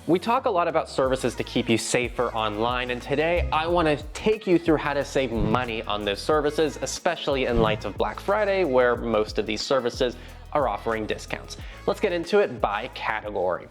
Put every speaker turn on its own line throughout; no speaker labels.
We talk a lot about services to keep you safer online, and today I want to take you through how to save money on those services, especially in light of Black Friday, where most of these services are offering discounts. Let's get into it by category.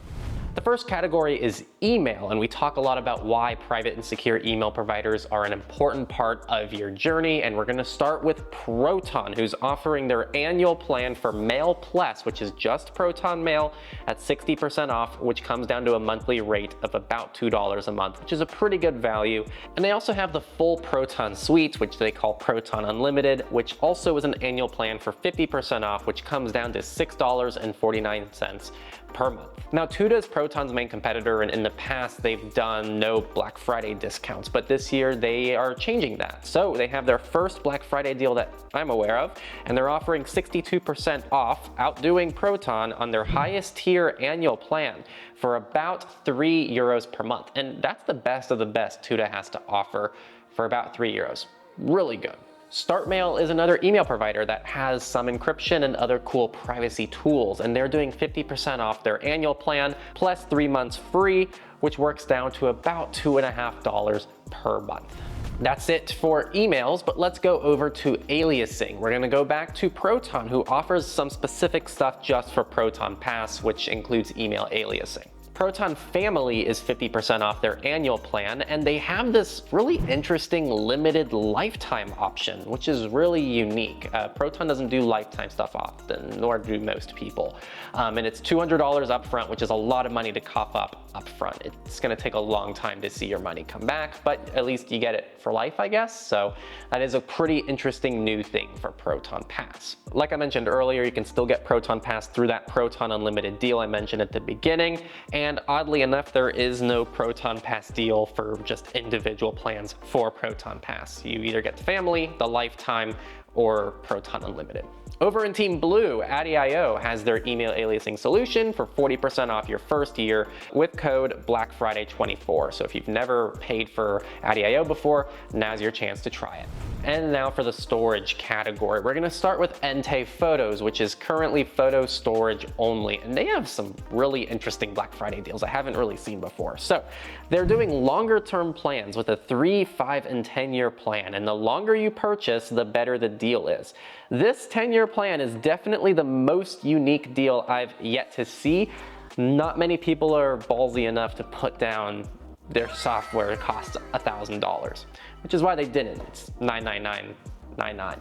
The first category is email, and we talk a lot about why private and secure email providers are an important part of your journey, and we're gonna start with Proton, who's offering their annual plan for Mail Plus, which is just Proton Mail at 60% off, which comes down to a monthly rate of about $2 a month, which is a pretty good value. And they also have the full Proton suite, which they call Proton Unlimited, which also is an annual plan for 50% off, which comes down to $6.49 per month. Now, Tuda is Proton's main competitor, and in the past they've done no Black Friday discounts, but this year they are changing that. So they have their first Black Friday deal that I'm aware of, and they're offering 62% off, outdoing Proton on their highest tier annual plan for about €3 per month. And that's the best of the best Tuda has to offer for about €3. Really good. StartMail is another email provider that has some encryption and other cool privacy tools, and they're doing 50% off their annual plan plus 3 months free, which works down to about $2.50 per month. That's it for emails, but let's go over to Aliasing. We're gonna go back to Proton, who offers some specific stuff just for Proton Pass, which includes email aliasing. Proton Family is 50% off their annual plan, and they have this really interesting limited lifetime option, which is really unique. Proton doesn't do lifetime stuff often, nor do most people. And it's $200 upfront, which is a lot of money to cough up upfront. It's gonna take a long time to see your money come back, but at least you get it for life, I guess. So that is a pretty interesting new thing for Proton Pass. Like I mentioned earlier, you can still get Proton Pass through that Proton Unlimited deal I mentioned at the beginning. And oddly enough, there is no Proton Pass deal for just individual plans for Proton Pass. You either get the family, the lifetime, or Proton Unlimited. Over in Team Blue, ADIO has their email aliasing solution for 40% off your first year with code BlackFriday24. So if you've never paid for ADIO before, now's your chance to try it. And now for the storage category. We're gonna start with Ente Photos, which is currently photo storage only. And they have some really interesting Black Friday deals I haven't really seen before. So they're doing longer term plans with a 3, 5, and 10-year plan. And the longer you purchase, the better the deal is. This 10-year plan is definitely the most unique deal I've yet to see. Not many people are ballsy enough to put down their software costs $1,000, which is why they didn't. It's $999.99.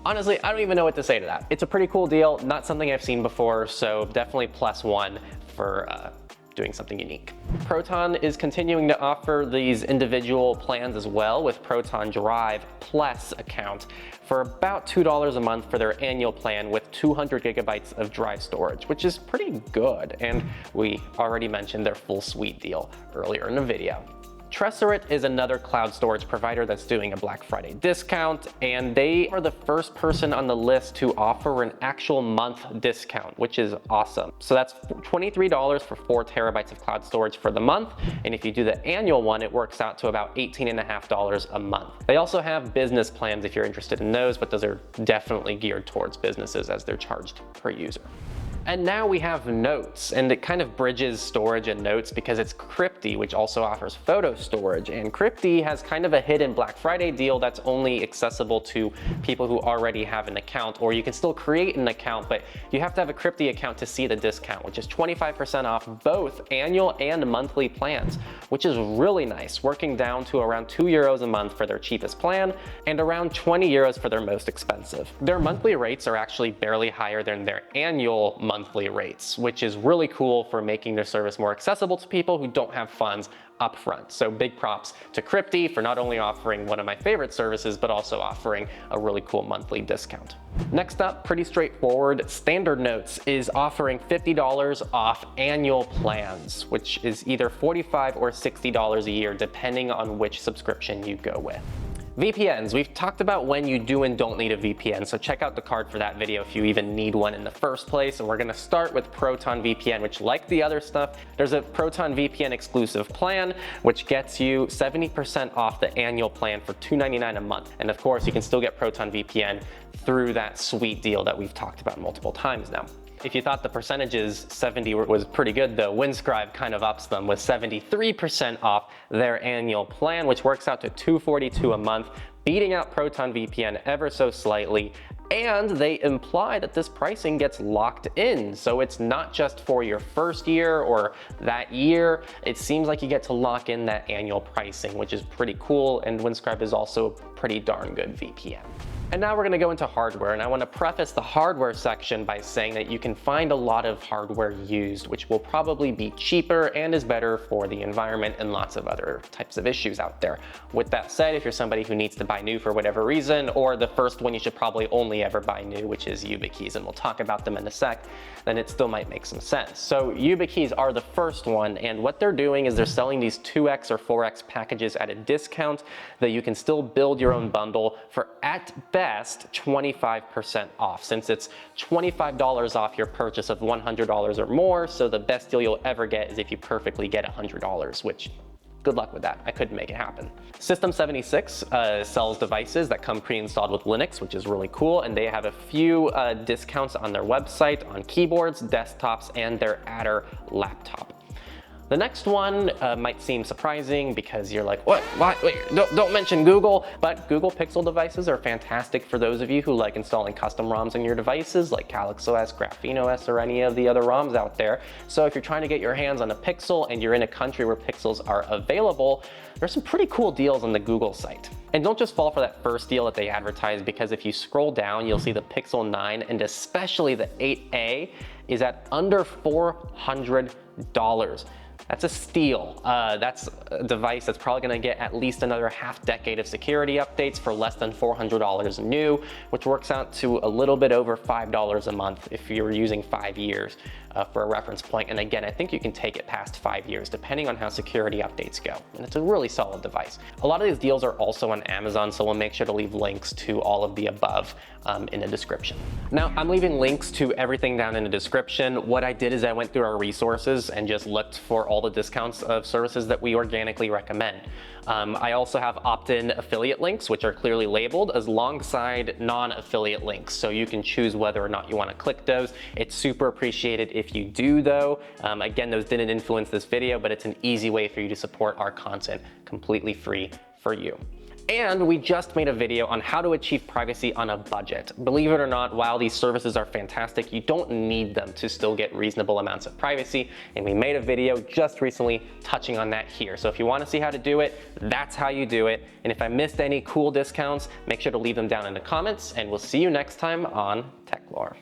Honestly, I don't even know what to say to that. It's a pretty cool deal, not something I've seen before, so definitely +1 for doing something unique. Proton is continuing to offer these individual plans as well with Proton Drive Plus account for about $2 a month for their annual plan with 200 gigabytes of drive storage, which is pretty good. And we already mentioned their full suite deal earlier in the video. Treseret is another cloud storage provider that's doing a Black Friday discount, and they are the first person on the list to offer an actual month discount, which is awesome. So that's $23 for 4 terabytes of cloud storage for the month, and if you do the annual one, it works out to about $18.50 a month. They also have business plans if you're interested in those, but those are definitely geared towards businesses as they're charged per user. And now we have Notes, and it kind of bridges storage and Notes because it's Crypty, which also offers photo storage. And Crypty has kind of a hidden Black Friday deal that's only accessible to people who already have an account, or you can still create an account, but you have to have a Crypty account to see the discount, which is 25% off both annual and monthly plans, which is really nice, working down to around €2 a month for their cheapest plan and around €20 for their most expensive. Their monthly rates are actually barely higher than their annual monthly rates, which is really cool for making their service more accessible to people who don't have funds upfront. So big props to Crypty for not only offering one of my favorite services, but also offering a really cool monthly discount. Next up, pretty straightforward, Standard Notes is offering $50 off annual plans, which is either $45 or $60 a year, depending on which subscription you go with. VPNs, we've talked about when you do and don't need a VPN, so check out the card for that video if you even need one in the first place. And we're gonna start with Proton VPN, which, like the other stuff, there's a Proton VPN exclusive plan, which gets you 70% off the annual plan for $299 a month. And of course, you can still get Proton VPN through that sweet deal that we've talked about multiple times now. If you thought the percentages 70 was pretty good though, Windscribe kind of ups them with 73% off their annual plan, which works out to $242 a month, beating out Proton VPN ever so slightly. And they imply that this pricing gets locked in. So it's not just for your first year or that year. It seems like you get to lock in that annual pricing, which is pretty cool. And Windscribe is also a pretty darn good VPN. And now we're gonna go into hardware, and I wanna preface the hardware section by saying that you can find a lot of hardware used, which will probably be cheaper and is better for the environment and lots of other types of issues out there. With that said, if you're somebody who needs to buy new for whatever reason, or the first one you should probably only ever buy new, which is YubiKeys, and we'll talk about them in a sec, then it still might make some sense. So YubiKeys are the first one, and what they're doing is they're selling these 2x or 4x packages at a discount that you can still build your own bundle for, at best, 25% off, since it's $25 off your purchase of $100 or more. So the best deal you'll ever get is if you perfectly get $100, which good luck with that. I couldn't make it happen. System 76 sells devices that come pre-installed with Linux, which is really cool. And they have a few discounts on their website on keyboards, desktops, and their Adder laptop. The next one might seem surprising because you're like, what? Why? Wait, don't mention Google, but Google Pixel devices are fantastic for those of you who like installing custom ROMs in your devices like Calyx OS, Graphene OS, or any of the other ROMs out there. So if you're trying to get your hands on a Pixel and you're in a country where Pixels are available, there's some pretty cool deals on the Google site. And don't just fall for that first deal that they advertise, because if you scroll down, you'll see the Pixel 9 and especially the 8A is at under $400. That's a steal. That's a device that's probably gonna get at least another half decade of security updates for less than $400 new, which works out to a little bit over $5 a month if you're using 5 years for a reference point. And again, I think you can take it past 5 years depending on how security updates go. And it's a really solid device. A lot of these deals are also on Amazon, so we'll make sure to leave links to all of the above in the description. Now, I'm leaving links to everything down in the description. What I did is I went through our resources and just looked for all the discounts of services that we organically recommend. I also have opt-in affiliate links, which are clearly labeled, as alongside non-affiliate links. So you can choose whether or not you want to click those. It's super appreciated if you do though. Again, those didn't influence this video, but it's an easy way for you to support our content completely free for you. And we just made a video on how to achieve privacy on a budget. Believe it or not, while these services are fantastic, you don't need them to still get reasonable amounts of privacy. And we made a video just recently touching on that here. So if you want to see how to do it, that's how you do it. And if I missed any cool discounts, make sure to leave them down in the comments, and we'll see you next time on Techlore.